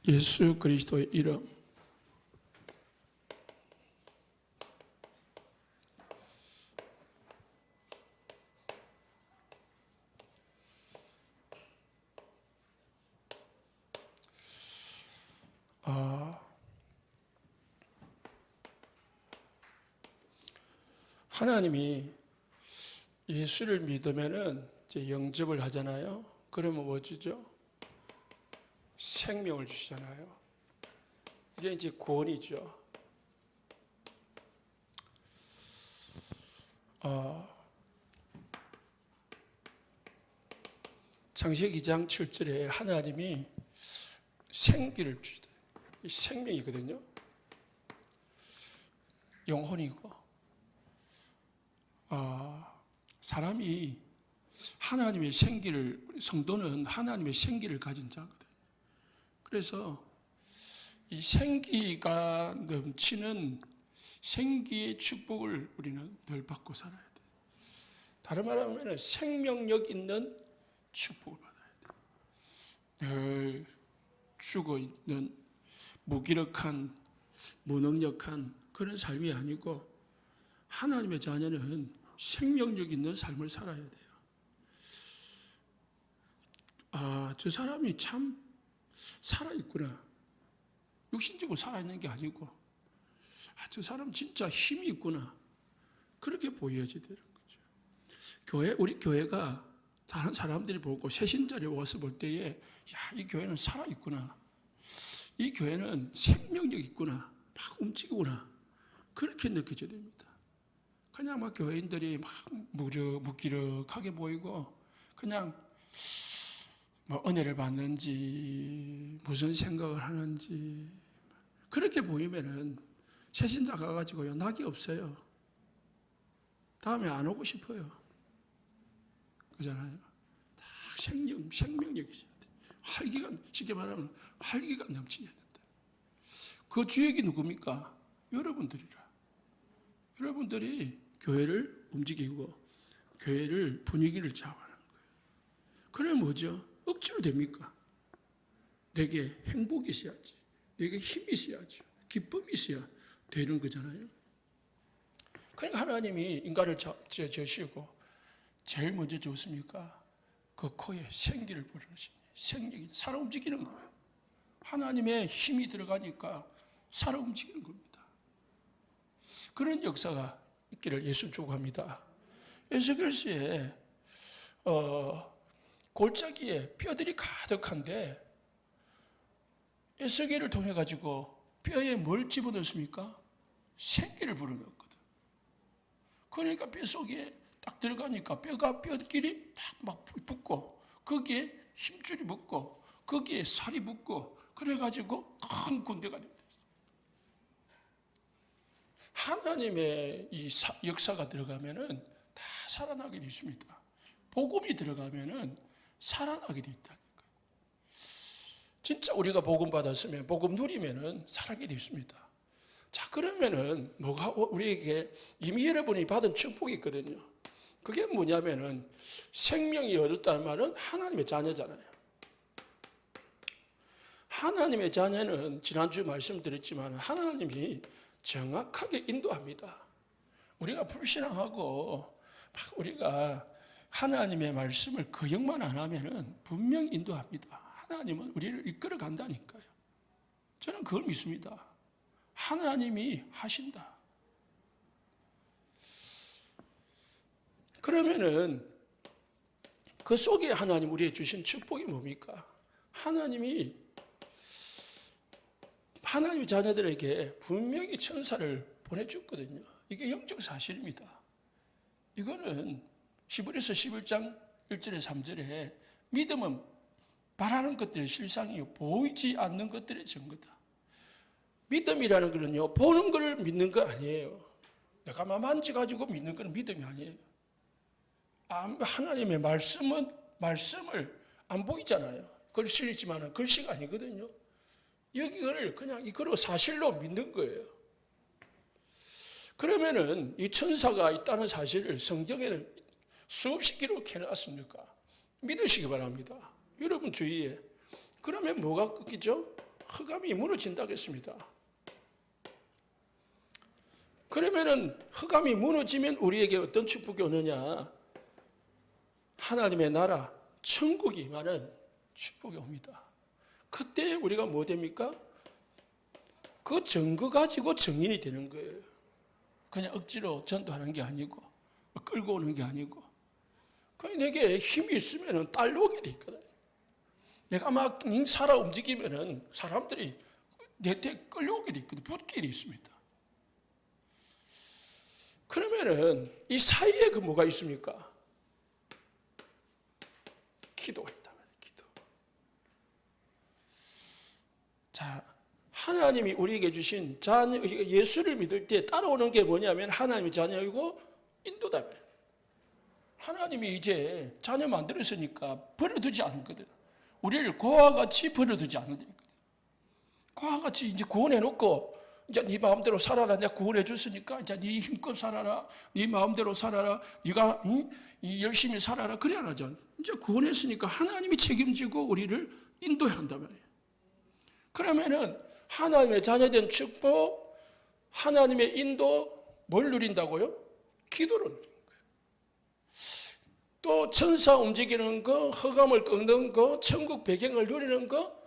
예수 그리스도의 이름. 하나님이 예수를 믿으면은 이제 영접을 하잖아요. 그러면 뭐 주죠? 생명을 주시잖아요. 이게 이제 구원이죠. 창세기 2장 7절에 하나님이 생기를 주시다. 생명이거든요. 영혼이고. 사람이 하나님의 생기를, 성도는 하나님의 생기를 가진 자거든요. 그래서 이 생기가 넘치는 생기의 축복을 우리는 늘 받고 살아야 돼요. 다른 말하면 생명력 있는 축복을 받아야 돼요. 늘 죽어 있는 무기력한, 무능력한 그런 삶이 아니고 하나님의 자녀는 생명력 있는 삶을 살아야 돼요. 저 사람이 참 살아있구나. 육신적으로 살아있는 게 아니고, 저 사람 진짜 힘이 있구나. 그렇게 보여져야 되는 거죠. 우리 교회가 다른 사람들이 보고 새신자리 와서 볼 때에, 이 교회는 살아있구나. 이 교회는 생명력 있구나. 막 움직이구나. 그렇게 느껴져야 됩니다. 그냥 막 교회인들이 막 무기력하게 보이고, 그냥 뭐 은혜를 받는지, 무슨 생각을 하는지, 그렇게 보이면은 새신자 가가지고요, 낙이 없어요. 다음에 안 오고 싶어요. 그잖아요. 다 생명력이 있어야 돼. 활기가, 쉽게 말하면 활기가 넘치야 된다. 그 주역이 누굽니까? 여러분들이라. 여러분들이 교회를 움직이고 교회를 분위기를 좌우하는 거예요. 그러면 뭐죠? 억지로 됩니까? 내게 행복이 있어야지. 내게 힘이 있어야지. 기쁨이 있어야 되는 거잖아요. 그러니까 하나님이 인간을 지으시고 제일 먼저 주었습니까? 그 코에 생기를 불어넣으시니 생력이 살아 움직이는 거예요. 하나님의 힘이 들어가니까 살아 움직이는 겁니다. 그런 역사가 있기를 예수 축복합니다. 예수 그리스도의 골짜기에 뼈들이 가득한데 예수기를 통해 가지고 뼈에 뭘 집어넣습니까? 생기를 불어넣었거든. 그러니까 뼈 속에 딱 들어가니까 뼈끼리 딱 막 붙고 거기에 힘줄이 붙고 거기에 살이 붙고 그래가지고 큰 군대가 됩니다. 하나님의 이 역사가 들어가면은 다 살아나게 되어 있습니다. 복음이 들어가면은 살아나게 되어 있다니까요. 진짜 우리가 복음 받았으면, 복음 누리면은 살아게 되어 있습니다. 자, 그러면은 뭐가 우리에게 이미 여러분이 받은 축복이 있거든요. 그게 뭐냐면은 생명이 얻었다는 말은 하나님의 자녀잖아요. 하나님의 자녀는 지난주 말씀드렸지만 하나님이 정확하게 인도합니다. 우리가 불신앙하고 막 우리가 하나님의 말씀을 거역만 안 하면은 분명히 인도합니다. 하나님은 우리를 이끌어 간다니까요. 저는 그걸 믿습니다. 하나님이 하신다. 그러면은 그 속에 하나님 우리에게 주신 축복이 뭡니까? 하나님의 자녀들에게 분명히 천사를 보내줬거든요. 이게 영적 사실입니다. 이거는 히브리서 11장 1절에 3절에 믿음은 바라는 것들의 실상이요 보이지 않는 것들의 증거다. 믿음이라는 것은요 보는 걸 믿는 거 아니에요. 내가 만져가지고 믿는 건 믿음이 아니에요. 하나님의 말씀을 안 보이잖아요. 글씨지만 글씨가 아니거든요. 여기를 그냥 이거로 사실로 믿는 거예요. 그러면은 이 천사가 있다는 사실을 성경에는 수없이 기록해 놨습니까? 믿으시기 바랍니다. 여러분 주위에. 그러면 뭐가 끊기죠? 흑암이 무너진다고 했습니다. 그러면은 흑암이 무너지면 우리에게 어떤 축복이 오느냐? 하나님의 나라, 천국이 임하는 축복이 옵니다. 그때 우리가 뭐 됩니까? 그 증거 가지고 증인이 되는 거예요. 그냥 억지로 전도하는 게 아니고 끌고 오는 게 아니고 내게 힘이 있으면 딸려오게 돼 있거든. 내가 막 살아 움직이면은 사람들이 내 때 끌려오게 돼 있거든. 붙길이 있습니다. 그러면은 이 사이에 그 뭐가 있습니까? 기도가 있다 말이에요. 기도. 자, 하나님이 우리에게 주신 자녀, 예수를 믿을 때 따라오는 게 뭐냐면 하나님의 자녀이고 인도다 말이에요. 하나님이 이제 자녀 만들었으니까 버려두지 않거든. 우리를 고와 같이 버려두지 않는다. 고와 같이 이제 구원해놓고 이제 네 마음대로 살아라. 내가 구원해 줬으니까 이제 네 힘껏 살아라. 네 마음대로 살아라. 네가 열심히 살아라. 그래 안 하잖아. 이제 구원했으니까 하나님이 책임지고 우리를 인도해야 한단 말이에요. 그러면은 하나님의 자녀된 축복, 하나님의 인도 뭘 누린다고요? 기도를 누리는 거예요. 또 천사 움직이는 거, 흑암을 꺾는 거, 천국 배경을 누리는 거,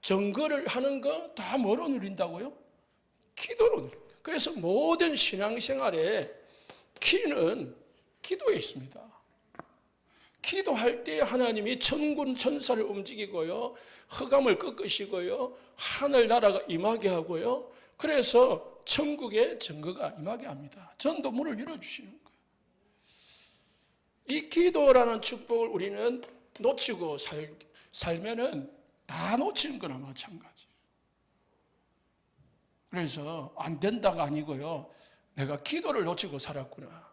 증거를 하는 거 다 뭐로 누린다고요? 기도로 누립니다. 그래서 모든 신앙생활의 키는 기도에 있습니다. 기도할 때 하나님이 천군 천사를 움직이고요, 흑암을 꺾으시고요, 하늘나라가 임하게 하고요, 그래서 천국의 증거가 임하게 합니다. 전도문을 열어주시는 거예요. 이 기도라는 축복을 우리는 놓치고 살면은 다 놓치는 거나 마찬가지. 그래서 안 된다가 아니고요, 내가 기도를 놓치고 살았구나,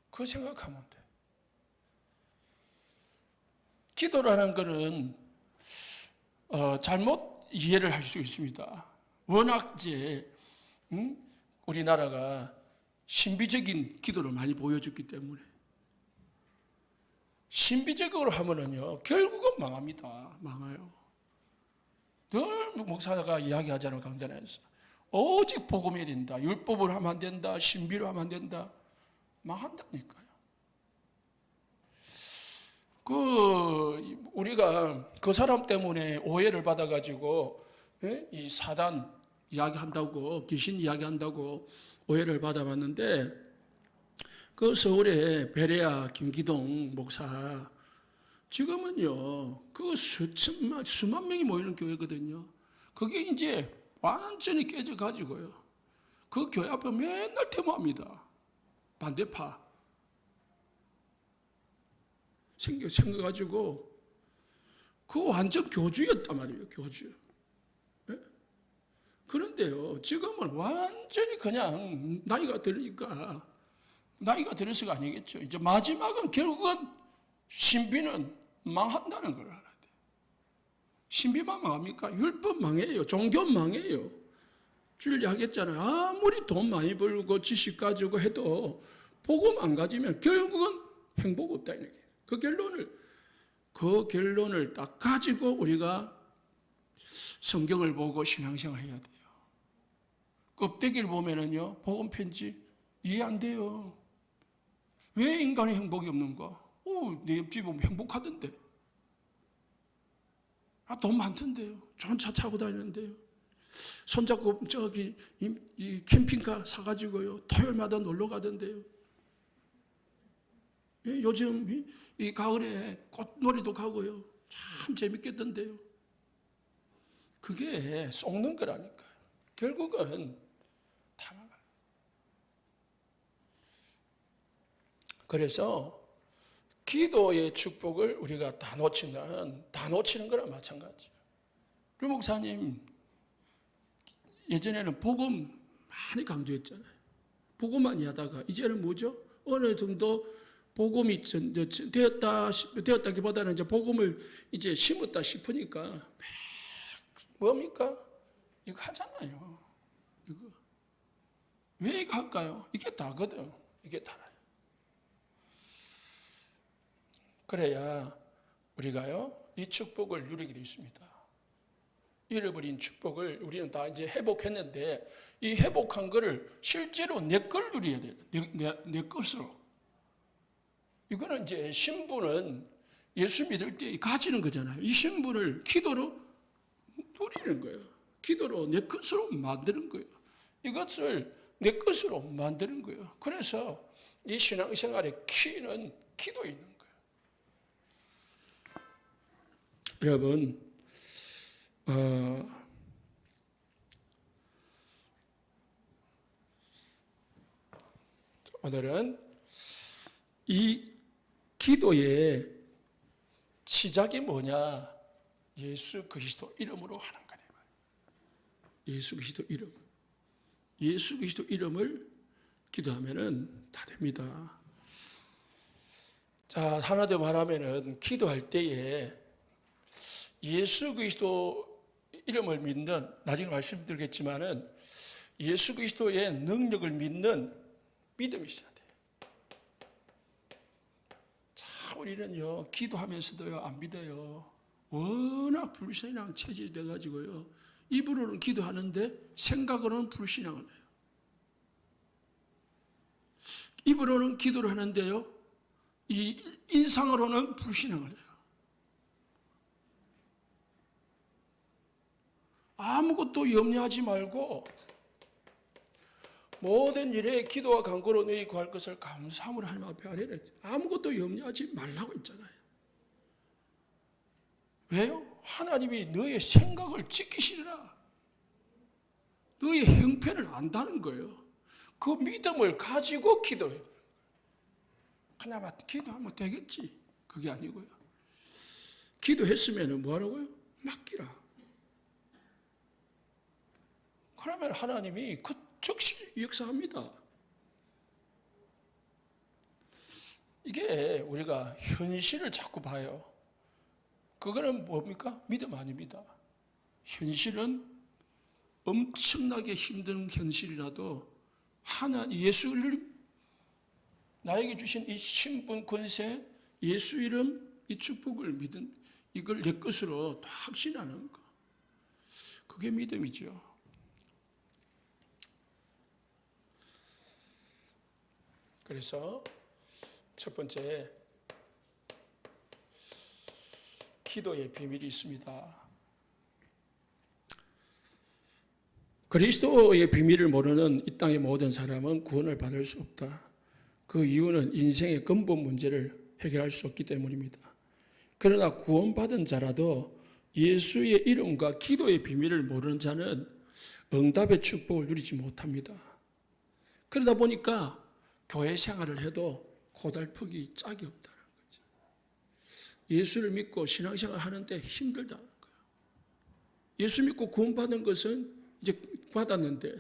그 생각하면 돼. 기도라는 것은 잘못 이해를 할 수 있습니다. 워낙 이제 우리나라가 신비적인 기도를 많이 보여줬기 때문에, 신비적으로 하면은요 결국은 망합니다. 망해요. 늘 목사가 이야기하잖아요, 강단에서. 오직 복음이 된다, 율법을 하면 안 된다, 신비로 하면 안 된다. 망한다니까요. 우리가 그 사람 때문에 오해를 받아가지고 이 사단 이야기한다고, 귀신 이야기한다고 오해를 받아봤는데, 그 서울의 베레아 김기동 목사, 지금은요 그 수만 명이 모이는 교회거든요. 그게 이제 완전히 깨져가지고요, 그 교회 앞에 맨날 데모합니다. 반대파 생겨가지고 그 완전 교주였단 말이에요. 교주. 네? 그런데요 지금은 완전히 그냥 나이가 들어서가 아니겠죠. 이제 마지막은 결국은 신비는 망한다는 걸 알아야 돼요. 신비만 망합니까? 율법 망해요. 종교 망해요. 줄 이야기했잖아요. 아무리 돈 많이 벌고 지식 가지고 해도 복음 안 가지면 결국은 행복 없다. 그 결론을 딱 가지고 우리가 성경을 보고 신앙생활 해야 돼요. 껍데기를 보면은요 복음 편지 이해 안 돼요. 왜 인간이 행복이 없는가? 내 옆집 보면 행복하던데. 돈 많던데요. 좋은 차 타고 다니는데요. 손잡고 저기 이 캠핑카 사가지고요 토요일마다 놀러 가던데요. 요즘 이 가을에 꽃놀이도 가고요. 참 재밌겠던데요. 그게 속는 거라니까요. 결국은 다 망가요. 그래서 기도의 축복을 우리가 다 놓치는 거랑 마찬가지예요. 류 목사님 예전에는 복음 많이 강조했잖아요. 복음만 하다가 이제는 뭐죠? 어느 정도 복음이 되었다기보다는 이제 복음을 이제 심었다 싶으니까 뭡니까? 이거 하잖아요. 이거 왜 이거 할까요? 이게 다거든. 이게 다라요. 그래야 우리가요 이 축복을 누리게 되어 있습니다. 잃어버린 축복을 우리는 다 이제 회복했는데 이 회복한 거를 실제로 내 걸 누려야 돼요. 내 것으로. 이거는 이제 신분은 예수 믿을 때 가지는 거잖아요. 이 신분을 기도로 누리는 거예요. 기도로 내 것으로 만드는 거예요. 이것을 내 것으로 만드는 거예요. 그래서 이 신앙생활의 키는 기도에 있는 거예요. 여러분, 오늘은 이 기도의 시작이 뭐냐? 예수 그리스도 이름으로 하는 거예요. 예수 그리스도 이름. 예수 그리스도 이름을 기도하면은 다 됩니다. 자, 하나 더 말하면은 기도할 때에 예수 그리스도 이름을 믿는, 나중에 말씀드리겠지만은 예수 그리스도의 능력을 믿는 믿음이 있어야 돼요. 자, 우리는요, 기도하면서도요, 안 믿어요. 워낙 불신앙 체질이 돼가지고요, 입으로는 기도하는데 생각으로는 불신앙을 해요. 입으로는 기도를 하는데요, 이 인상으로는 불신앙을 해요. 아무것도 염려하지 말고 모든 일에 기도와 간구로 너희 구할 것을 감사함으로 하나님 앞에 아뢰라. 아무것도 염려하지 말라고 했잖아요. 왜요? 하나님이 너의 생각을 지키시리라. 너의 형편을 안다는 거예요. 그 믿음을 가지고 기도해야 돼요. 그냥 기도하면 되겠지. 그게 아니고요. 기도했으면 뭐 하라고요? 맡기라. 그러면 하나님이 그 즉시 역사합니다. 이게 우리가 현실을 자꾸 봐요. 그거는 뭡니까? 믿음 아닙니다. 현실은 엄청나게 힘든 현실이라도 하나님, 예수를 나에게 주신 이 신분 권세, 예수 이름, 이 축복을 믿은, 이걸 내 것으로 확신하는 거. 그게 믿음이죠. 그래서 첫 번째, 기도의 비밀이 있습니다. 그리스도의 비밀을 모르는 이 땅의 모든 사람은 구원을 받을 수 없다. 그 이유는 인생의 근본 문제를 해결할 수 없기 때문입니다. 그러나 구원받은 자라도 예수의 이름과 기도의 비밀을 모르는 자는 응답의 축복을 누리지 못합니다. 그러다 보니까 교회 생활을 해도 고달프기 짝이 없다는 거죠. 예수를 믿고 신앙생활 하는데 힘들다는 거예요. 예수 믿고 구원받은 것은 이제 받았는데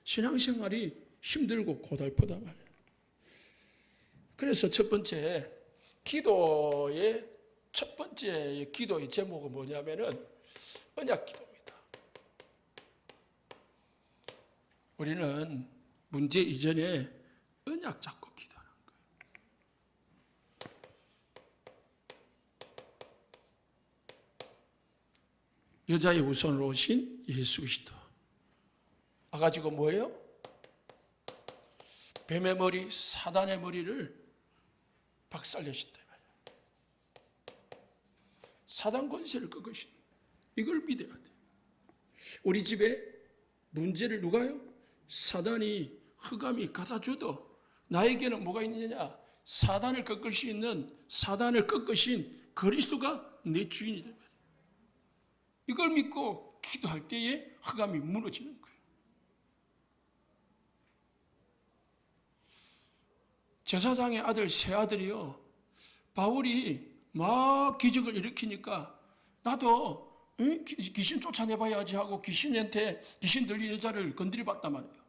신앙생활이 힘들고 고달프단 말이에요. 그래서 첫 번째, 기도의 첫 번째 기도의 제목은 뭐냐면은 언약 기도입니다. 우리는 문제 이전에 언약 잡고 기도하는 거예요. 여자의 우선으로 오신 예수 그리스도. 와가지고 뭐예요? 뱀의 머리, 사단의 머리를 박살내신다. 사단 권세를 꺾으신, 이걸 믿어야 돼. 우리 집에 문제를 누가요? 사단이 흑암이 갖다줘도 나에게는 뭐가 있느냐? 사단을 꺾을 수 있는, 사단을 꺾으신 그리스도가 내 주인이 된 말이에요. 이걸 믿고 기도할 때에 흑암이 무너지는 거예요. 제사장의 아들 세 아들이요, 바울이 막 기적을 일으키니까 나도 귀신 쫓아내봐야지 하고 귀신한테, 귀신 들린 여자를 건드려봤단 말이에요.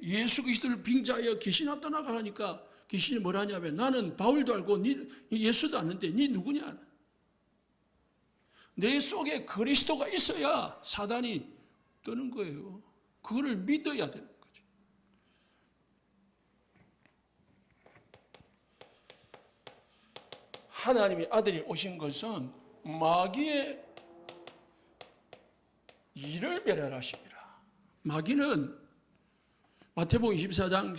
예수 그리스도를 빙자하여 귀신아 떠나가니까 귀신이 뭐라냐면, 나는 바울도 알고 예수도 아는데 네 누구냐? 내 속에 그리스도가 있어야 사단이 떠는 거예요. 그거를 믿어야 되는 거죠. 하나님의 아들이 오신 것은 마귀의 이를 멸하시니라. 마귀는 마태복음 24장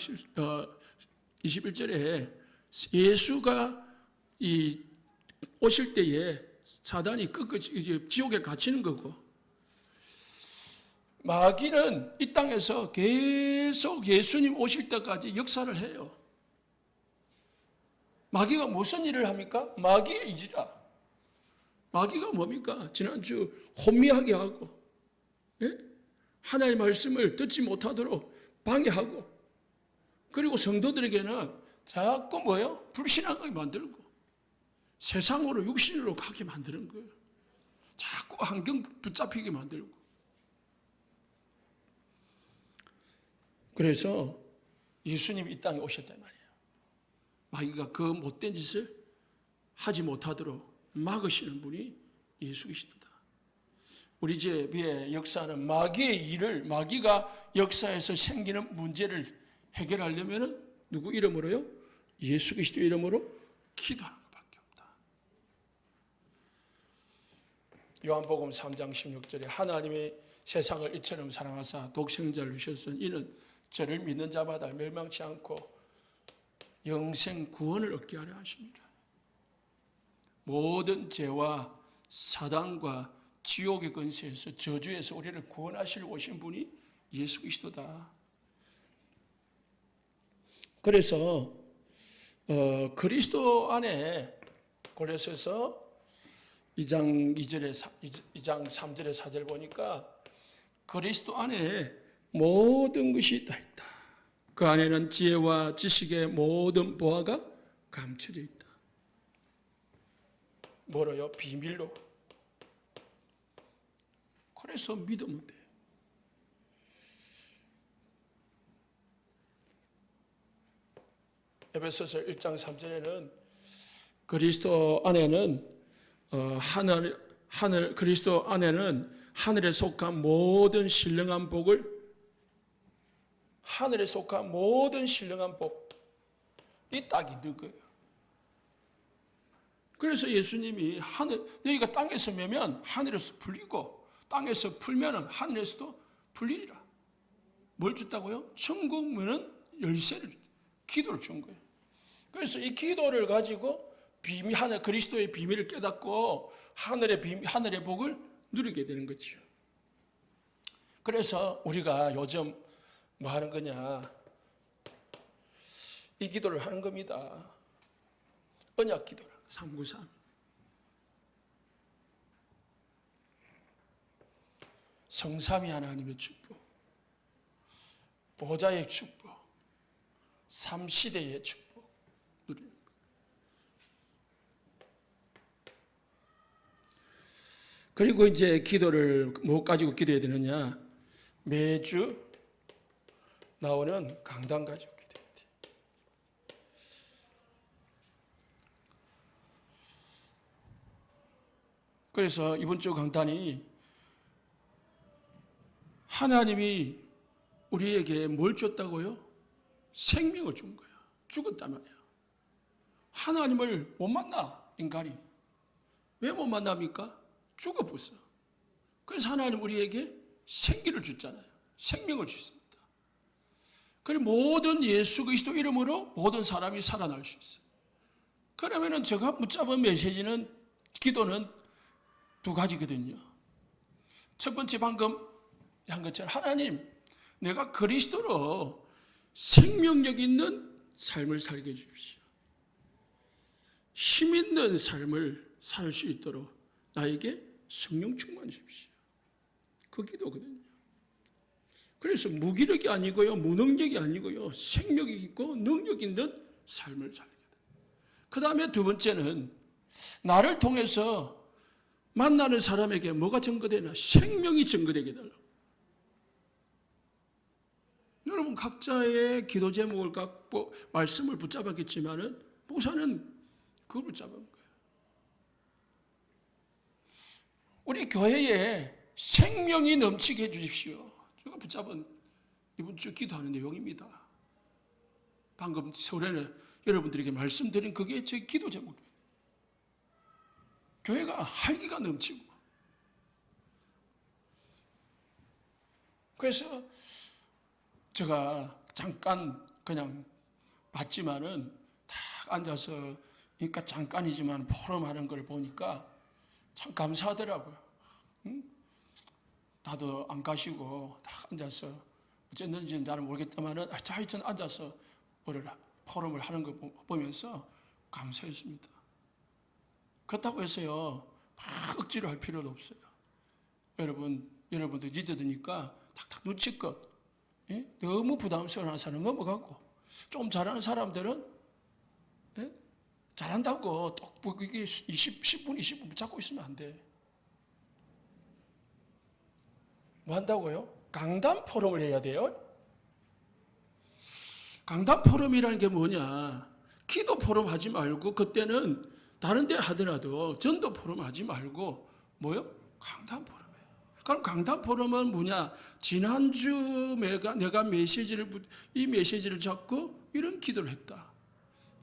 21절에 예수가 오실 때에 사단이 끝까지 지옥에 갇히는 거고, 마귀는 이 땅에서 계속 예수님 오실 때까지 역사를 해요. 마귀가 무슨 일을 합니까? 마귀의 일이라. 마귀가 뭡니까? 지난주 혼미하게 하고, 예? 하나님의 말씀을 듣지 못하도록 방해하고, 그리고 성도들에게는 자꾸 뭐예요? 불신하게 만들고 세상으로 육신으로 가게 만드는 거예요. 자꾸 환경 붙잡히게 만들고. 그래서 예수님이 이 땅에 오셨단 말이에요. 마귀가 그 못된 짓을 하지 못하도록 막으시는 분이 예수이시다. 우리 집의 역사는 마귀의 일을, 마귀가 역사에서 생기는 문제를 해결하려면 누구 이름으로요? 예수 그리스도 이름으로 기도하는 것밖에 없다. 요한복음 3장 16절에 하나님이 세상을 이처럼 사랑하사 독생자를 주셨으니 이는 저를 믿는 자마다 멸망치 않고 영생 구원을 얻게 하려 하십니다. 모든 죄와 사단과 지옥의 근세에서 저주에서 우리를 구원하시려 오신 분이 예수 그리스도다. 그래서 그리스도 안에 고린도서 2장 3절에 4절 보니까 그리스도 안에 모든 것이 다 있다. 그 안에는 지혜와 지식의 모든 보화가 감춰져 있다. 뭐로요? 비밀로. 그래서 믿으면 돼요. 에베소서 1장 3절에는 그리스도 안에는 그리스도 안에는 하늘에 속한 모든 신령한 복을, 하늘에 속한 모든 신령한 복이 딱 있는 거예요. 그래서 예수님이 너희가 땅에서 매면 하늘에서 풀리고 땅에서 풀면 하늘에서도 풀리리라. 뭘 줬다고요? 천국 문은 열쇠를, 기도를 준 거예요. 그래서 이 기도를 가지고 그리스도의 비밀을 깨닫고 하늘의 복을 누리게 되는 거죠. 그래서 우리가 요즘 뭐 하는 거냐? 이 기도를 하는 겁니다. 언약 기도를. 393. 성삼위 하나님의 축복, 보좌의 축복, 삼시대의 축복 누리는 거예요. 그리고 이제 기도를 뭐 가지고 기도해야 되느냐? 매주 나오는 강단 가지고 기도해야 돼요. 그래서 이번 주 강단이 하나님이 우리에게 뭘 줬다고요? 생명을 준 거예요. 죽었단 말이에요. 하나님을 못 만나, 인간이. 왜 못 만납니까? 죽어버렸어. 그래서 하나님 우리에게 생기를 줬잖아요. 생명을 주셨습니다. 그리고 모든 예수 그리스도 이름으로 모든 사람이 살아날 수 있어요. 그러면은 제가 붙잡은 메시지는, 기도는 두 가지거든요. 첫 번째 방금 한 것처럼 하나님, 내가 그리스도로 생명력 있는 삶을 살게 해주십시오. 힘 있는 삶을 살 수 있도록 나에게 성령 충만해 주십시오. 그 기도거든요. 그래서 무기력이 아니고요, 무능력이 아니고요, 생명이 있고 능력 있는 삶을 살게 됩니다. 그 다음에 두 번째는 나를 통해서 만나는 사람에게 뭐가 증거되나? 생명이 증거되게 해달라고. 여러분 각자의 기도 제목을 갖고 말씀을 붙잡았겠지만은 목사는 그걸 붙잡은 거예요. 우리 교회에 생명이 넘치게 해주십시오. 제가 붙잡은 이번 주 기도하는 내용입니다. 방금 서울에 여러분들에게 말씀드린 그게 제 기도 제목이에요. 교회가 활기가 넘치고 그래서 제가 잠깐 그냥 봤지만은 딱 앉아서, 그러니까 잠깐이지만 포럼하는 걸 보니까 참 감사하더라고요. 응? 나도 안 가시고 딱 앉아서 어쨌는지 나는 모르겠다만은 하여튼 앉아서 포럼을 하는 걸 보면서 감사했습니다. 그렇다고 해서요 막 억지로 할 필요도 없어요. 여러분들 리더드니까 탁탁 눈치껏, 예? 너무 부담스러운 사람은 넘어가고, 좀 잘하는 사람들은, 예? 잘한다고 떡볶이 10분 20분 붙잡고 있으면 안 돼. 뭐 한다고요? 강단 포럼을 해야 돼요. 강단 포럼이라는 게 뭐냐? 기도 포럼 하지 말고, 그때는 다른 데 하더라도 전도 포럼 하지 말고 뭐요? 강단 포럼이에요. 그럼 강단 포럼은 뭐냐? 지난주 내가 이 메시지를 잡고 이런 기도를 했다.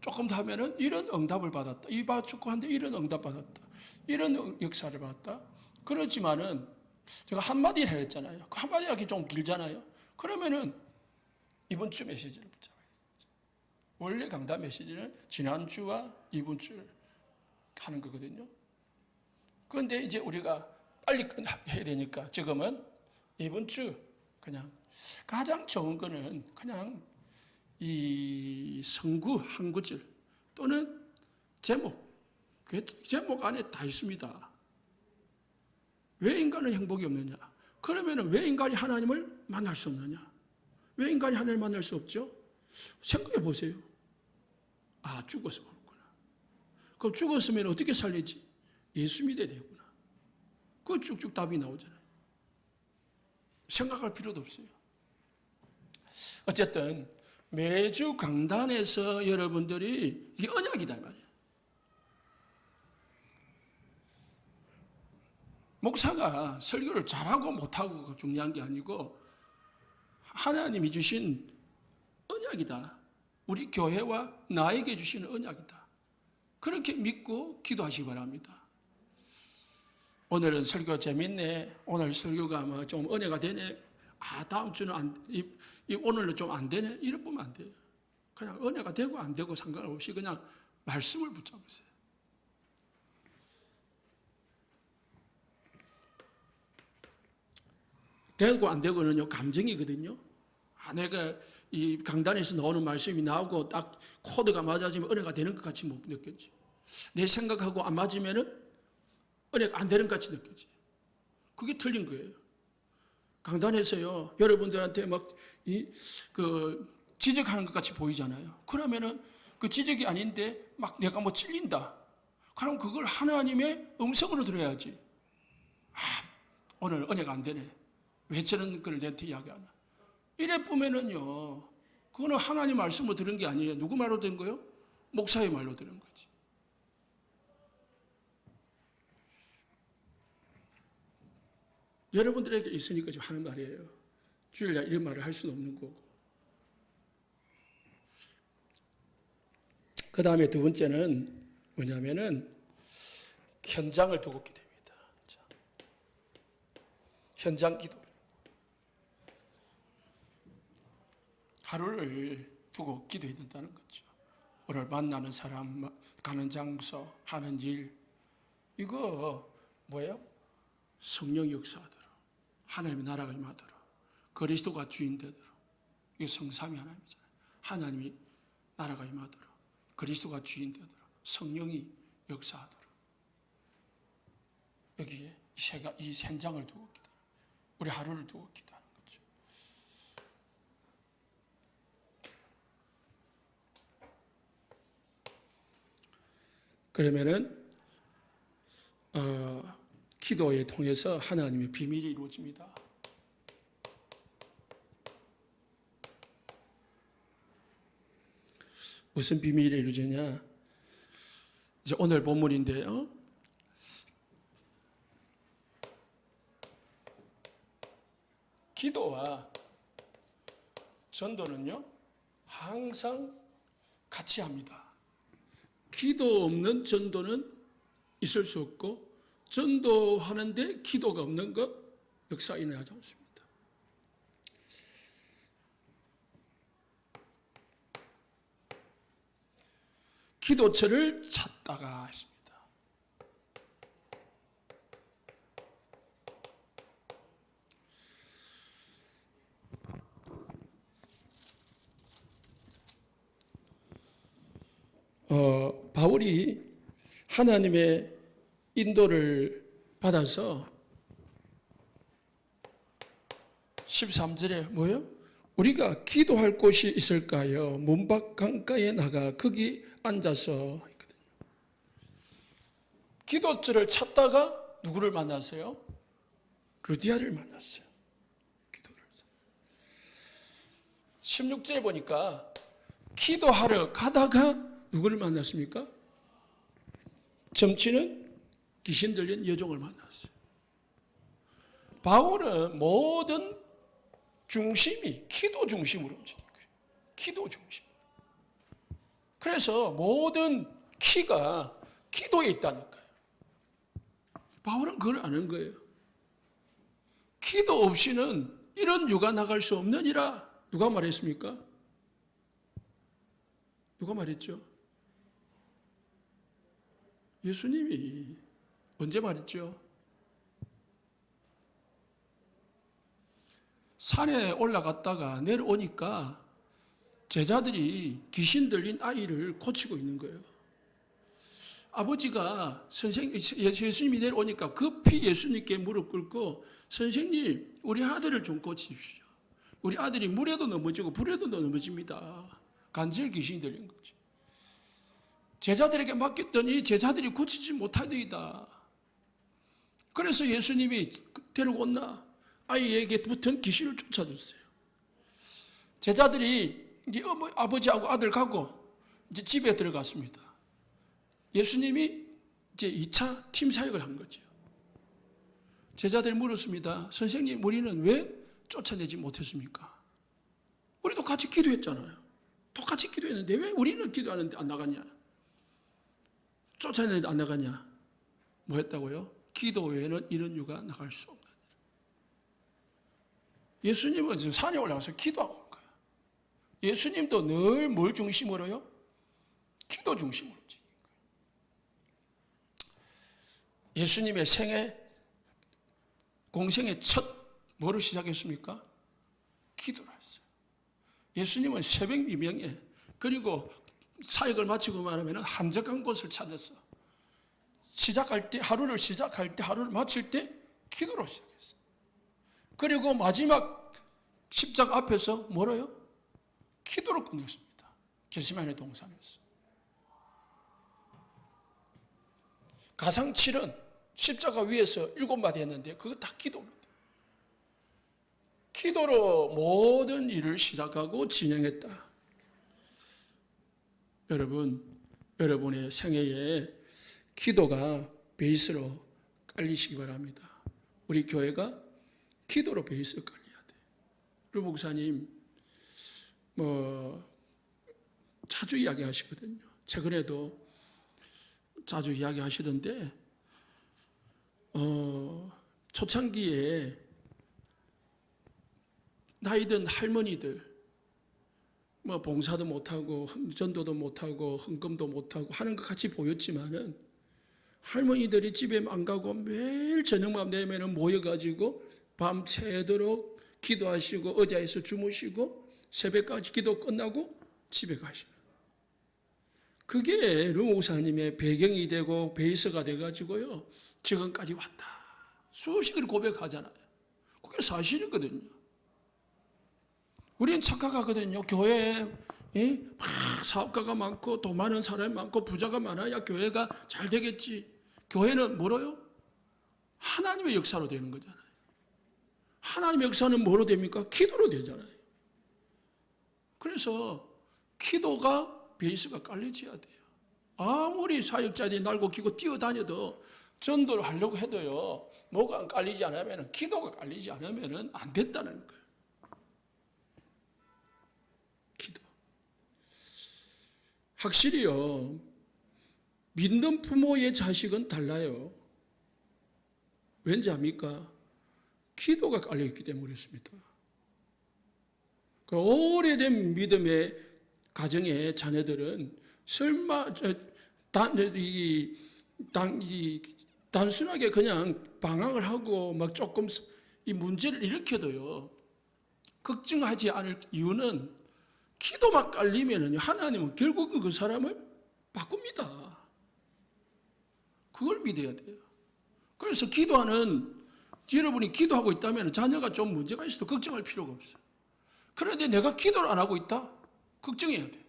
조금 더 하면은 이런 응답을 받았다. 이 바축구 한데 이런 응답 받았다. 이런 역사를 받았다. 그렇지만은 제가 한마디 했잖아요. 그 한마디가 좀 길잖아요. 그러면은 이번 주 메시지를 붙잡아야 돼요. 원래 강단 메시지는 지난주와 이번 주를 하는 거거든요. 그런데 이제 우리가 빨리 해야 되니까 지금은 이번 주 그냥 가장 좋은 거는 그냥 이 성구 한 구절 또는 제목, 그 제목 안에 다 있습니다. 왜 인간은 행복이 없느냐? 그러면 왜 인간이 하나님을 만날 수 없느냐? 왜 인간이 하나님을 만날 수 없죠? 생각해 보세요. 아, 죽어서 그렇구나. 그럼 죽었으면 어떻게 살리지? 예수 믿어야 되구나. 그 쭉쭉 답이 나오잖아요. 생각할 필요도 없어요. 어쨌든 매주 강단에서 여러분들이 이게 언약이다 말이에요. 목사가 설교를 잘하고 못하고 중요한 게 아니고 하나님이 주신 언약이다. 우리 교회와 나에게 주신 언약이다. 그렇게 믿고 기도하시기 바랍니다. 오늘은 설교 재밌네. 오늘 설교가 뭐 좀 은혜가 되네. 아, 다음 주는 오늘은 좀 안 되네. 이래 보면 안 돼요. 그냥 은혜가 되고 안 되고 상관없이 그냥 말씀을 붙잡으세요. 되고 안 되고는요, 감정이거든요. 아, 내가 이 강단에서 나오는 말씀이 나오고 딱 코드가 맞아지면 은혜가 되는 것 같이 못 느꼈지. 내 생각하고 안 맞으면은 은혜가 안 되는 것 같이 느껴지. 그게 틀린 거예요. 강단에서요, 여러분들한테 지적하는 것 같이 보이잖아요. 그러면은 그 지적이 아닌데 막 내가 뭐 찔린다. 그럼 그걸 하나님의 음성으로 들어야지. 아, 오늘 은혜가 안 되네. 왜 저런 걸 내한테 이야기하나. 이래 보면은요, 그거는 하나님 말씀으로 들은 게 아니에요. 누구 말로 들은 거예요? 목사의 말로 들은 거지. 여러분들에게 있으니까 지금 하는 말이에요. 주일날 이런 말을 할 수는 없는 거고. 그 다음에 두 번째는 뭐냐면은 현장을 두고 기도입니다. 현장 기도. 하루를 두고 기도해야 된다는 거죠. 오늘 만나는 사람, 가는 장소, 하는 일. 이거 뭐예요? 성령 역사하도록, 하나님의 나라가 임하도록, 그리스도가 주인 되도록. 이게 성삼위 하나님이잖아요. 하나님이 나라가 임하도록, 그리스도가 주인 되도록, 성령이 역사하도록. 여기에 이 현장을 두고 기도, 우리 하루를 두고 기도하는 거죠. 그러면은 기도에 통해서 하나님의 비밀이 이루어집니다. 무슨 비밀이 이루어지냐? 이제 오늘 본문인데요. 기도와 전도는요, 항상 같이 합니다. 기도 없는 전도는 있을 수 없고, 전도하는데 기도가 없는 것, 역사 일어나지 않습니다. 기도처를 찾다가 했습니다. 바울이 하나님의 인도를 받아서 13절에 뭐예요? 우리가 기도할 곳이 있을까요? 문밖 강가에 나가 거기 앉아서 있거든요. 기도처를 찾다가 누구를 만났어요? 루디아를 만났어요. 기도를. 16절에 보니까 기도하러 가다가 누구를 만났습니까? 점치는 귀신 들린 여종을 만났어요. 바울은 모든 중심이 기도 중심으로 움직인 거예요. 기도 중심. 그래서 모든 키가 기도에 있다니까요. 바울은 그걸 아는 거예요. 기도 없이는 이런 유가 나갈 수 없느니라. 누가 말했습니까? 누가 말했죠? 예수님이 언제 말했죠? 산에 올라갔다가 내려오니까 제자들이 귀신 들린 아이를 고치고 있는 거예요. 아버지가 예수님이 내려오니까 급히 예수님께 무릎 꿇고 선생님, 우리 아들을 좀 고치십시오. 우리 아들이 물에도 넘어지고 불에도 넘어집니다. 간질 귀신이 들린 거지. 제자들에게 맡겼더니 제자들이 고치지 못하더이다. 그래서 예수님이 데리고 온나 아이에게 붙은 귀신을 쫓아줬어요. 제자들이 이제 아버지하고 아들 가고 이제 집에 들어갔습니다. 예수님이 이제 2차 팀 사역을 한 거죠. 제자들이 물었습니다. 선생님, 우리는 왜 쫓아내지 못했습니까? 우리도 같이 기도했잖아요. 똑같이 기도했는데 왜 우리는 기도하는데 안 나가냐? 쫓아내는데 안 나가냐? 뭐 했다고요? 기도 외에는 이런 유가 나갈 수 없는. 예수님은 지금 산에 올라가서 기도하고 온 거예요. 예수님도 늘 뭘 중심으로요? 기도 중심으로 움직인 거예요. 예수님의 공생의 첫 뭐로 시작했습니까? 기도를 했어요. 예수님은 새벽 미명에 그리고 사역을 마치고 말하면 한적한 곳을 찾아서 하루를 시작할 때 하루를 마칠 때 기도로 시작했어요. 그리고 마지막 십자가 앞에서 뭐라요? 기도로 끝냈습니다. 겟세마네 동산에서. 가상칠은 십자가 위에서 7마디 했는데 그거 다 기도입니다. 기도로 모든 일을 시작하고 진행했다. 여러분의 생애에 기도가 베이스로 깔리시기 바랍니다. 우리 교회가 기도로 베이스를 깔려야 돼요. 루 목사님 자주 이야기하시거든요. 최근에도 자주 이야기하시던데 초창기에 나이든 할머니들 봉사도 못하고 전도도 못하고 헌금도 못하고 하는 것 같이 보였지만은 할머니들이 집에 안 가고 매일 저녁만 되면 모여가지고 밤새도록 기도하시고 의자에서 주무시고 새벽까지 기도 끝나고 집에 가시는. 그게 루 목사님의 배경이 되고 베이스가 돼가지고요 지금까지 왔다. 수없이 고백하잖아요. 그게 사실이거든요. 우리는 착각하거든요. 교회에 막 사업가가 많고 돈 많은 사람이 많고 부자가 많아야 교회가 잘 되겠지. 교회는 뭐로요? 하나님의 역사로 되는 거잖아요. 하나님의 역사는 뭐로 됩니까? 기도로 되잖아요. 그래서 기도가 베이스가 깔려져야 돼요. 아무리 사역자들이 날고 기고 뛰어다녀도 전도를 하려고 해도요 뭐가 깔리지 않으면 기도가 깔리지 않으면 안 된다는 거예요. 기도. 확실히요 믿는 부모의 자식은 달라요. 왠지 압니까? 기도가 깔려있기 때문에 그렇습니다. 그 오래된 믿음의 가정의 자녀들은 설마 단순하게 그냥 방황을 하고 막 조금 이 문제를 일으켜도요, 걱정하지 않을 이유는 기도만 깔리면은요, 하나님은 결국은 그 사람을 바꿉니다. 그걸 믿어야 돼요. 그래서 여러분이 기도하고 있다면 자녀가 좀 문제가 있어도 걱정할 필요가 없어요. 그런데 내가 기도를 안 하고 있다? 걱정해야 돼.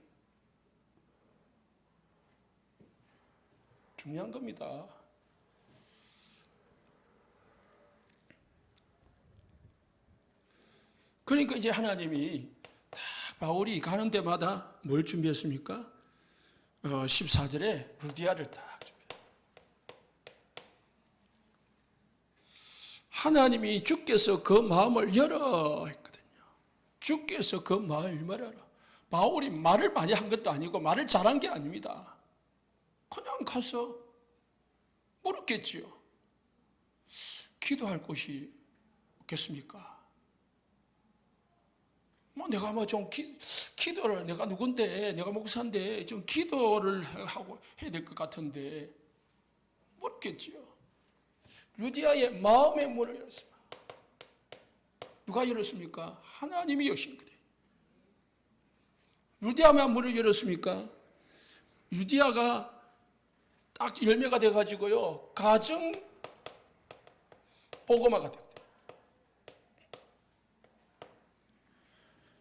중요한 겁니다. 그러니까 이제 하나님이 바울이 가는 데마다 뭘 준비했습니까? 14절에 루디아를 딱 준비해요. 하나님이 주께서 그 마음을 열어 했거든요. 주께서 그 마음을 열어라. 바울이 말을 많이 한 것도 아니고 말을 잘한 게 아닙니다. 그냥 가서 물었겠지요. 기도할 곳이 없겠습니까? 내가 좀 기도를, 내가 누군데, 내가 목사인데 좀 기도를 하고 해야 될 것 같은데 물었겠지요. 루디아의 마음의 문을 열었습니다. 누가 열었습니까? 하나님이 여신 거예요. 루디아만 문을 열었습니까? 루디아가 딱 열매가 돼가지고요, 가정 보고마가 됐대요.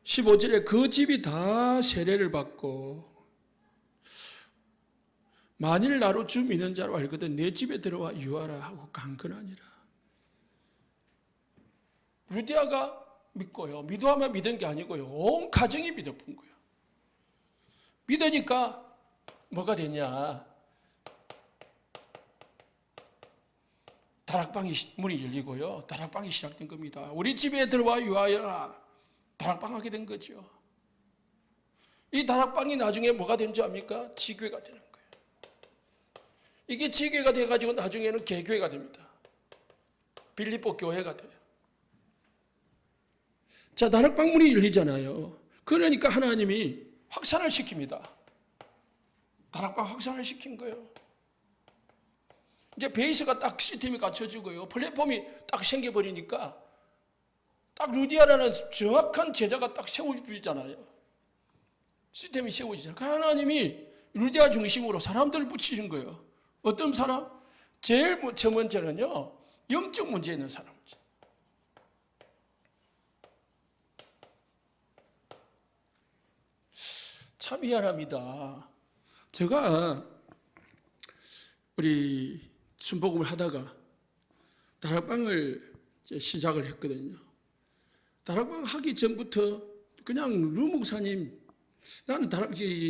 15절에 그 집이 다 세례를 받고, 만일 나로 주 믿는 자로 알거든 내 집에 들어와 유하라 하고 강건하니라. 루디아가 믿고요, 믿어야만 믿은 게 아니고요, 온 가정이 믿어본 거예요. 믿으니까 뭐가 되냐? 다락방이 문이 열리고요, 다락방이 시작된 겁니다. 우리 집에 들어와 유하여라. 다락방 하게 된 거죠. 이 다락방이 나중에 뭐가 된 줄 압니까? 지교회가 되는 거예요. 이게 지교회가 돼가지고 나중에는 개교회가 됩니다. 빌립보 교회가 돼요. 자, 다락방 문이 열리잖아요. 그러니까 하나님이 확산을 시킵니다. 다락방 확산을 시킨 거예요. 이제 베이스가 딱 시스템이 갖춰지고요, 플랫폼이 딱 생겨버리니까 딱 루디아라는 정확한 제자가 딱 세워지잖아요. 시스템이 세워지잖아요. 그 하나님이 루디아 중심으로 사람들을 붙이신 거예요. 어떤 사람? 제일 첫 번째는요, 영적 문제 있는 사람이죠. 참 미안합니다. 제가 우리 순복음을 하다가 다락방을 시작을 했거든요. 다락방 하기 전부터 그냥 루 목사님, 나는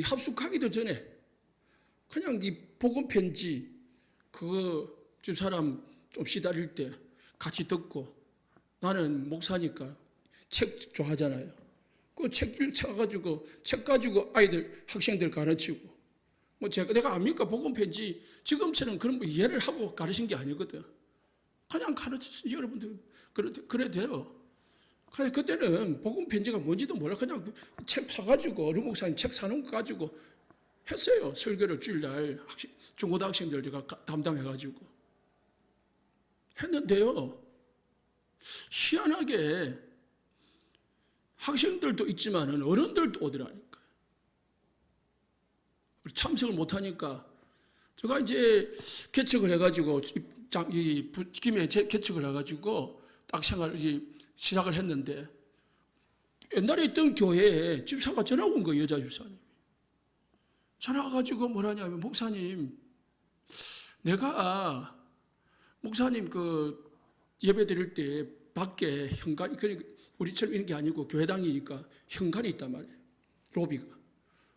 합숙하기도 전에 그냥 이 복음 편지 그거 좀 사람 좀 시달릴 때 같이 듣고, 나는 목사니까 책 좋아하잖아요. 그 책 읽어가지고 책 가지고 아이들 학생들 가르치고, 내가 압니까? 복음 편지 지금처럼 그런 이해를 하고 가르친 게 아니거든. 그냥 가르쳤어요. 여러분들 그래도 돼요. 그때는 복음 편지가 뭔지도 몰라. 그냥 책 사가지고 루 목사님 책 사놓은 거 가지고 했어요. 설교를 주일날 중고등학생들 제가 담당해가지고 했는데요, 희한하게 학생들도 있지만은 어른들도 오더라니까요. 참석을 못하니까 제가 이제 개척을 해가지고 김에 개척을 해가지고 딱 시작을 했는데, 옛날에 있던 교회에 집사가 전화 온 거예요. 여자 집사님이 전화 와가지고 뭐라냐면, 목사님, 내가 목사님 그 예배 드릴 때 밖에 현관, 우리처럼 이런 게 아니고 교회당이니까 현관이 있단 말이에요. 로비가.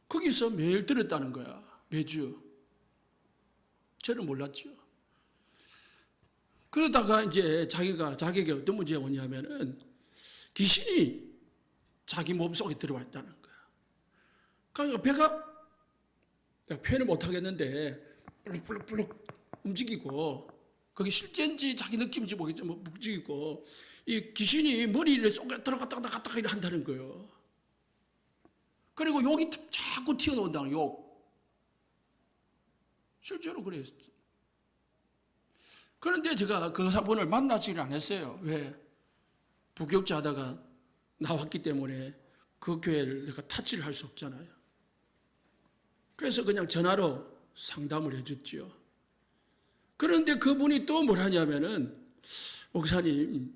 거기서 매일 들었다는 거야. 매주. 저는 몰랐죠. 그러다가 이제 자기에게 어떤 문제가 오냐면은 귀신이 자기 몸속에 들어와 있다는 거야. 그러니까 배가, 표현을 못 하겠는데 불룩불룩 움직이고, 그게 실제인지 자기 느낌인지 모르겠지만 움직이고, 이 귀신이 머리를 속에 들어갔다 나갔다 한다는 거예요. 그리고 욕이 자꾸 튀어나온다는 욕. 실제로 그랬어요. 그런데 제가 그 사분을 만나지를 않았어요. 왜? 부교육자 하다가 나왔기 때문에 그 교회를 내가 타치를 할 수 없잖아요. 그래서 그냥 전화로 상담을 해줬지요. 그런데 그분이 또 뭘 하냐면은, 목사님,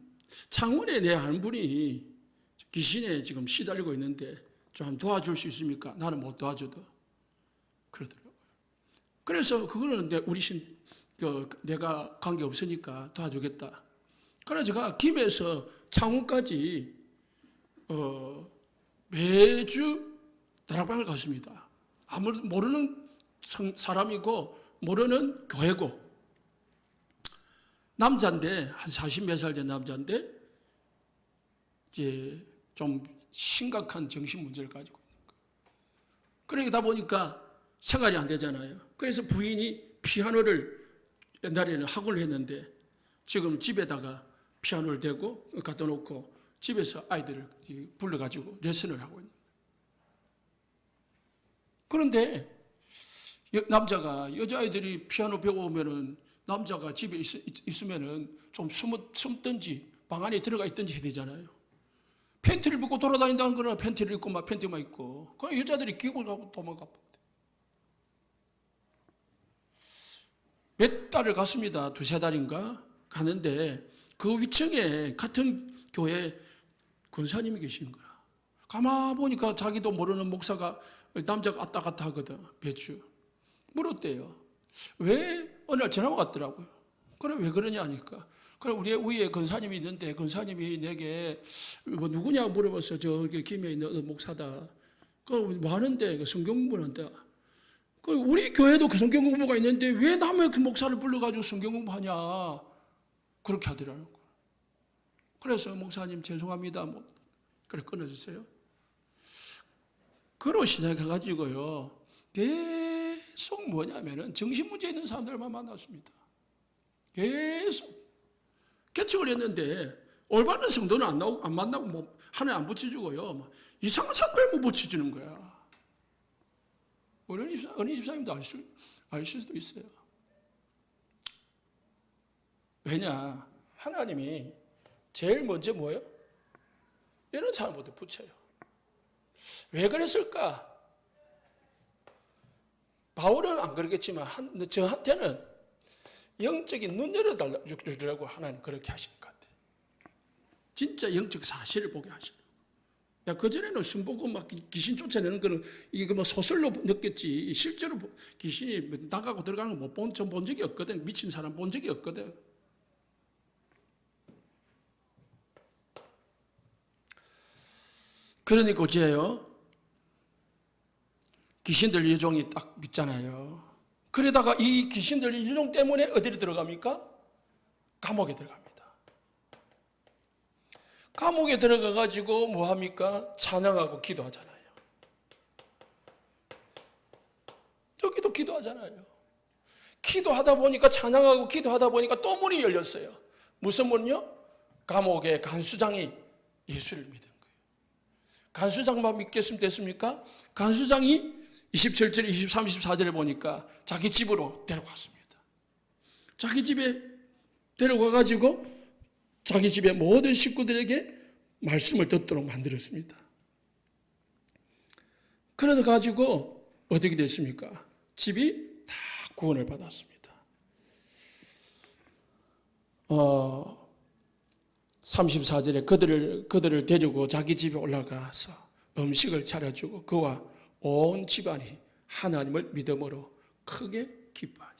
창원에 내 아는 분이 귀신에 지금 시달리고 있는데 좀 도와줄 수 있습니까? 나는 못 도와줘도. 그러더라고요. 그래서 그거는 내가 관계 없으니까 도와주겠다. 그래서 제가 김에서 창원까지 매주 다락방을 갔습니다. 아무래도 모르는 사람이고 모르는 교회고, 남자인데 한 40몇 살 된 남자인데 이제 좀 심각한 정신 문제를 가지고 있는 거예요. 그러다 보니까 생활이 안 되잖아요. 그래서 부인이 피아노를 옛날에는 학원을 했는데 지금 집에다가 피아노를 대고 갖다 놓고 집에서 아이들을 불러가지고 레슨을 하고 있는 거예요. 그런데 남자가, 여자아이들이 피아노 배워오면은 남자가 집에 있으면은 좀 숨든지 방 안에 들어가 있든지 해야 되잖아요. 팬티를 입고 돌아다닌다는 거는 팬티를 입고 막 팬티만 입고, 그냥 여자들이 기억을 하고 도망가. 몇 달을 갔습니다. 2-3달인가 가는데 그 위층에 같은 교회 권사님이 계신 거라. 가만 보니까 자기도 모르는 목사가, 남자가 왔다 갔다 하거든, 매주. 물었대요. 왜? 어느 날 전화가 왔더라고요. 그래, 왜 그러냐 하니까, 그래, 우리 위에 권사님이 있는데 권사님이 내게 뭐 누구냐 물어봤어. 저기 김해 있는 목사다. 뭐 하는데? 성경 공부를 한다. 우리 교회도 그 성경 공부가 있는데 왜 남의 그 목사를 불러가지고 성경 공부하냐, 그렇게 하더라고요. 그래서 목사님 죄송합니다, 그래 끊어주세요. 그로 시작해가지고요, 계속 뭐냐면은 정신문제 있는 사람들만 만났습니다. 계속 개척을 했는데 올바른 성도는 안 만나고 뭐 하나님 안 붙여주고요, 이상한 사람을 못 붙여주는 거야. 어느 집사님도 아실 수도 있어요. 왜냐? 하나님이 제일 먼저 뭐예요? 이런 사람부터 붙여요. 왜 그랬을까? 바울은 안 그러겠지만 저한테는 영적인 눈 열어주려고 하나님 그렇게 하신 것 같아요. 진짜 영적 사실을 보게 하시는. 그전에는 승보고 막 귀신 쫓아내는 거는 이게 뭐 소설로 느꼈지, 실제로 귀신이 나가고 들어가는 거 본 적이 없거든. 미친 사람 본 적이 없거든. 그러니까 어째요? 귀신들 유종이 딱 믿잖아요. 그러다가 이 귀신들 유종 때문에 어디로 들어갑니까? 감옥에 들어갑니다. 감옥에 들어가가지고 뭐합니까? 찬양하고 기도하잖아요. 여기도 기도하잖아요. 기도하다 보니까, 찬양하고 기도하다 보니까 또 문이 열렸어요. 무슨 문이요? 감옥의 간수장이 예수를 믿은 거예요. 간수장만 믿겠으면 됐습니까? 간수장이 27절, 23, 24절에 보니까 자기 집으로 데려갔습니다. 자기 집에 데려가가지고 자기 집의 모든 식구들에게 말씀을 듣도록 만들었습니다. 그러다 가지고 어떻게 됐습니까? 집이 다 구원을 받았습니다. 34절에 그들을 데리고 자기 집에 올라가서 음식을 차려주고 그와 온 집안이 하나님을 믿음으로 크게 기뻐하니라.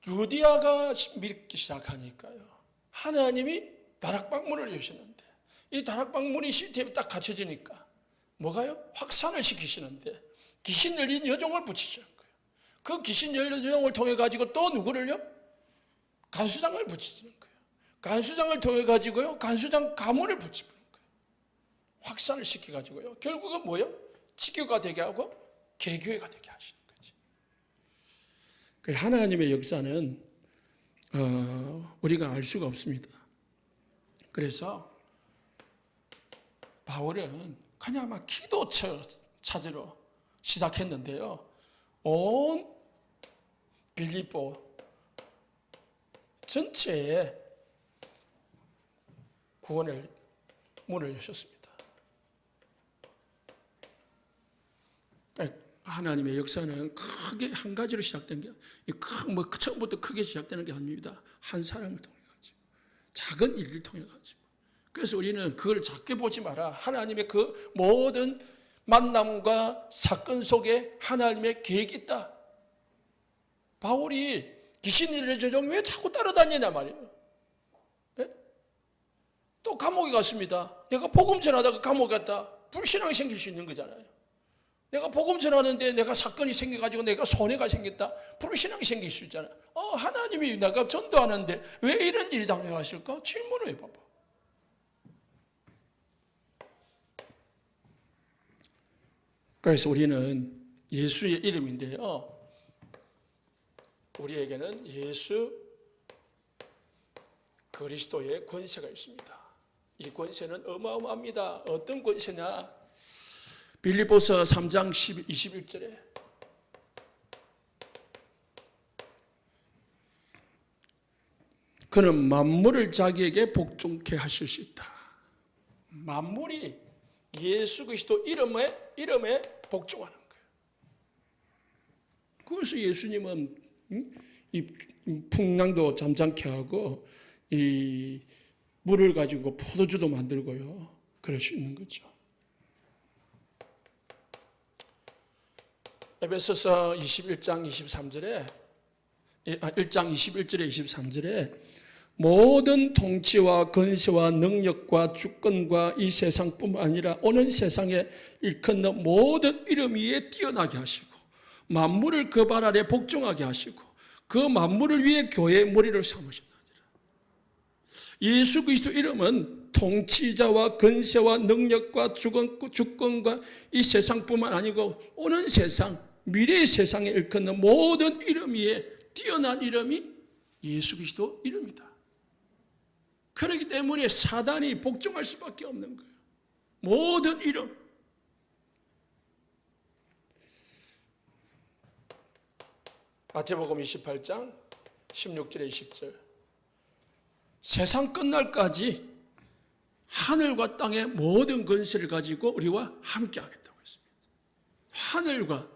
루디아가 믿기 시작하니까요, 하나님이 다락방문을 여시는데, 이 다락방문이 시스템이 딱 갖춰지니까 뭐가요? 확산을 시키시는데 귀신 열린 여종을 붙이시는 거예요. 그 귀신 열린 여종을 통해 가지고 또 누구를요? 간수장을 붙이시는 거예요. 간수장을 통해 가지고요, 간수장 가문을 붙이는 거예요. 확산을 시켜 가지고요, 결국은 뭐예요? 지교가 되게 하고 개교회가 되게 하시는 거지. 하나님의 역사는 우리가 알 수가 없습니다. 그래서 바울은 그냥 막 기도 찾으러 시작했는데요, 온 빌립보 전체에 구원의 문을 여셨습니다. 하나님의 역사는 크게 한 가지로 시작된 게, 처음부터 크게 시작되는 게 아닙니다. 한 사람을 통해 가지고, 작은 일을 통해 가지고. 그래서 우리는 그걸 작게 보지 마라. 하나님의 그 모든 만남과 사건 속에 하나님의 계획이 있다. 바울이 귀신 들려주면 왜 자꾸 따라다니냐 말이에요. 네? 또 감옥에 갔습니다. 내가 복음 전하다가 감옥에 갔다. 불신앙이 생길 수 있는 거잖아요. 내가 복음 전하는데 내가 사건이 생겨가지고 내가 손해가 생겼다. 불신앙이 생길 수 있잖아요. 하나님이 내가 전도하는데 왜 이런 일이 당해가실까? 질문을 해봐봐. 그래서 우리는 예수의 이름인데요, 우리에게는 예수 그리스도의 권세가 있습니다. 이 권세는 어마어마합니다. 어떤 권세냐? 빌립보서 3장 21절에 그는 만물을 자기에게 복종케 하실 수 있다. 만물이 예수 그리스도 이름에 복종하는 거예요. 그래서 예수님은 이 풍랑도 잠잠케 하고 이 물을 가지고 포도주도 만들고요. 그럴 수 있는 거죠. 에베소서 21장 23절에 1장 21절에 23절에 모든 통치와 권세와 능력과 주권과 이 세상뿐만 아니라 오는 세상에 일컫는 모든 이름 위에 뛰어나게 하시고 만물을 그 발 아래 복종하게 하시고 그 만물을 위해 교회의 머리를 삼으셨느니라. 예수 그리스도 이름은 통치자와 권세와 능력과 주권과 이 세상뿐만 아니고 오는 세상, 미래의 세상에 일컫는 모든 이름 위에 뛰어난 이름이 예수 그리스도 이름이다. 그렇기 때문에 사단이 복종할 수밖에 없는 거예요. 모든 이름. 마태복음 28장 16절에 20절. 세상 끝날까지 하늘과 땅의 모든 권세를 가지고 우리와 함께 하겠다고 했습니다. 하늘과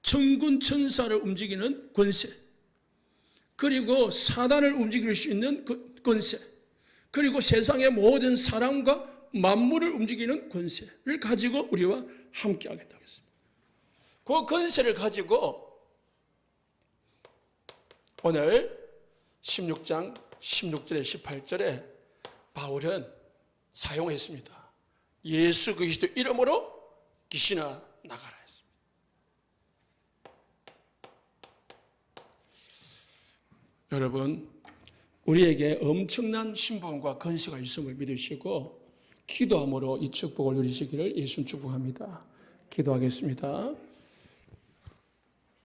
천군 천사를 움직이는 권세, 그리고 사단을 움직일 수 있는 권세, 그리고 세상의 모든 사람과 만물을 움직이는 권세를 가지고 우리와 함께 하겠다고 했습니다. 그 권세를 가지고 오늘 16장 16절에 18절에 바울은 사용했습니다. 예수 그리스도 이름으로 귀신아 나가라 했습니다. 여러분, 우리에게 엄청난 신분과 권세가 있음을 믿으시고 기도함으로 이 축복을 누리시기를 예수님 축복합니다. 기도하겠습니다.